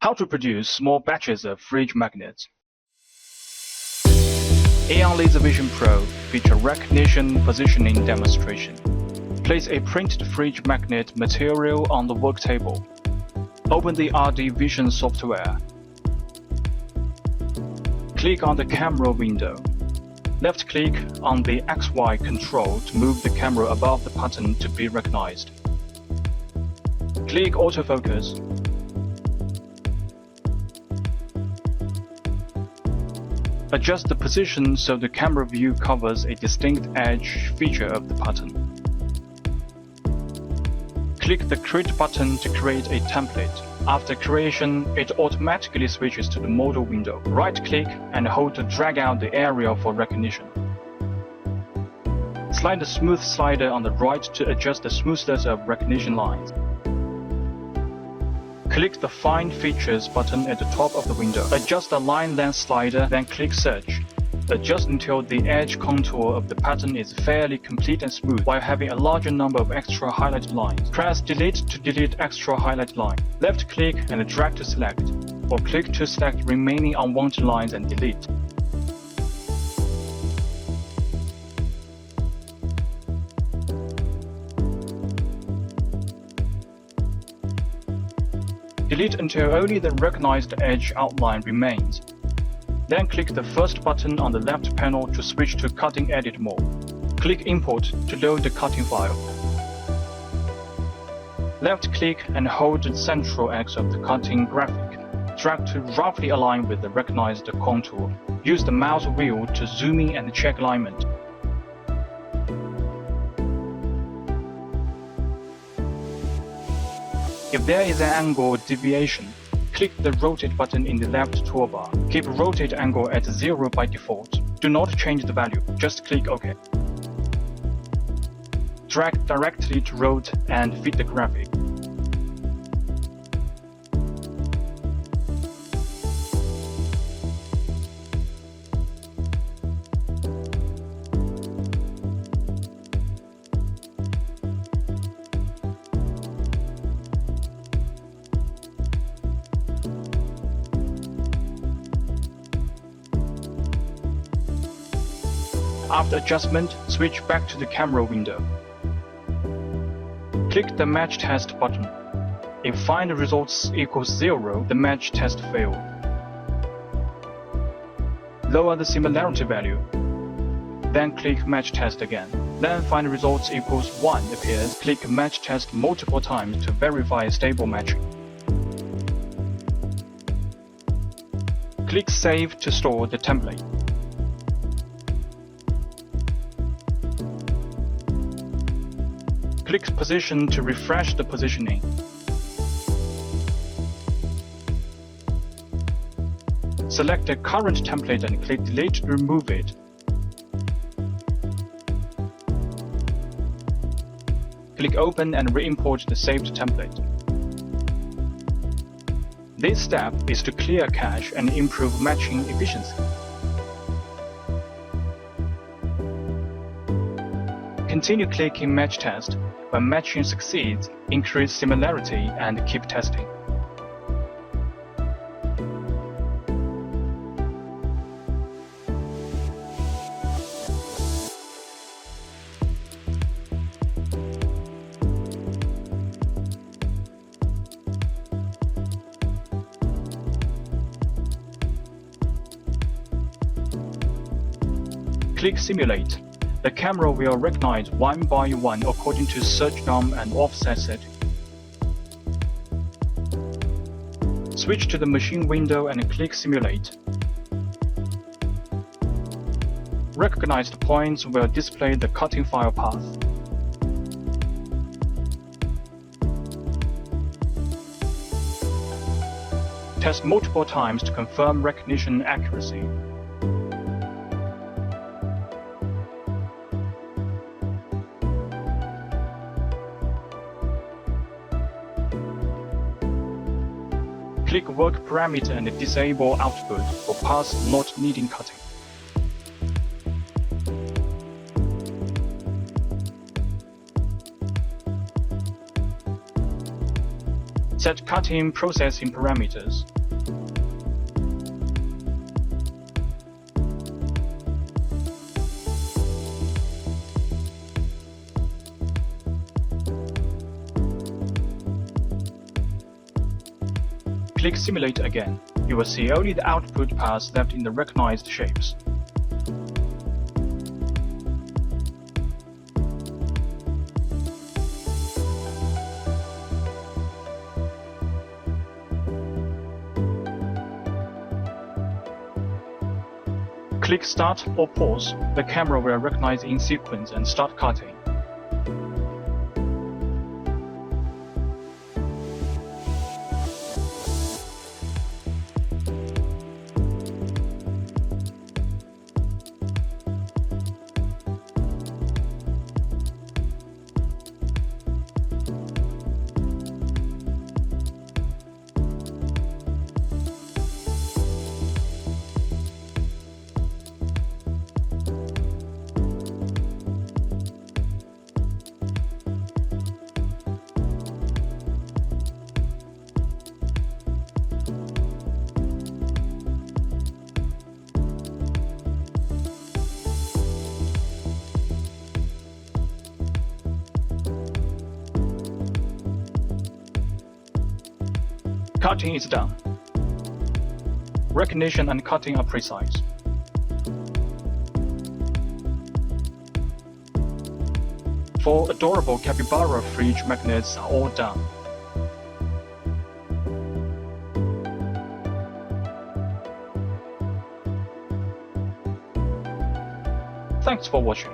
How to produce small batches of fridge magnets. AEON Laser Vision Pro feature recognition positioning demonstration. Place a printed fridge magnet material on the work table. Open the RD Vision software. Click on the camera window. Left-click on the XY control to move the camera above the pattern to be recognized. Click Autofocus. Adjust the position so the camera view covers a distinct edge feature of the pattern. Click the Create button to create a template. After creation, it automatically switches to the model window. Right-click and hold to drag out the area for recognition. Slide the smooth slider on the right to adjust the smoothness of recognition lines. Click the Find Features button at the top of the window. Adjust the line length slider, then click Search. Adjust until the edge contour of the pattern is fairly complete and smooth while having a larger number of extra highlighted lines. Press Delete to delete extra highlighted line. Left-click and drag to select, or click to select remaining unwanted lines and delete. Delete until only the recognized edge outline remains. Then click the first button on the left panel to switch to Cutting Edit mode. Click Import to load the cutting file. Left-click and hold the central axis of the cutting graphic. Drag to roughly align with the recognized contour. Use the mouse wheel to zoom in and check alignment. If there is an angle deviation, click the Rotate button in the left toolbar. Keep Rotate angle at 0 by default. Do not change the value, just click OK. Drag directly to rotate and fit the graphic. After adjustment, switch back to the camera window. Click the Match Test button. If Find Results equals 0, the match test failed. Lower the similarity value. Then click Match Test again. Then Find Results equals 1 appears. Click Match Test multiple times to verify stable matching. Click Save to store the template. Click Position to refresh the positioning. Select the current template and click Delete to remove it. Click Open and re-import the saved template. This step is to clear cache and improve matching efficiency. Continue clicking Match Test. When matching succeeds, increase similarity and keep testing. Click Simulate. The camera will recognize one by one according to search num and offset setting. Switch to the machine window and click Simulate. Recognized points will display the cutting file path. Test multiple times to confirm recognition accuracy. Click Work Parameter and disable Output for paths not needing cutting. Set cutting processing parameters. Click Simulate again. You will see only the output paths left in the recognized shapes. Click Start or Pause. The camera will recognize in sequence and start cutting. Cutting is done. Recognition and cutting are precise. Four adorable capybara fridge magnets are all done. Thanks for watching.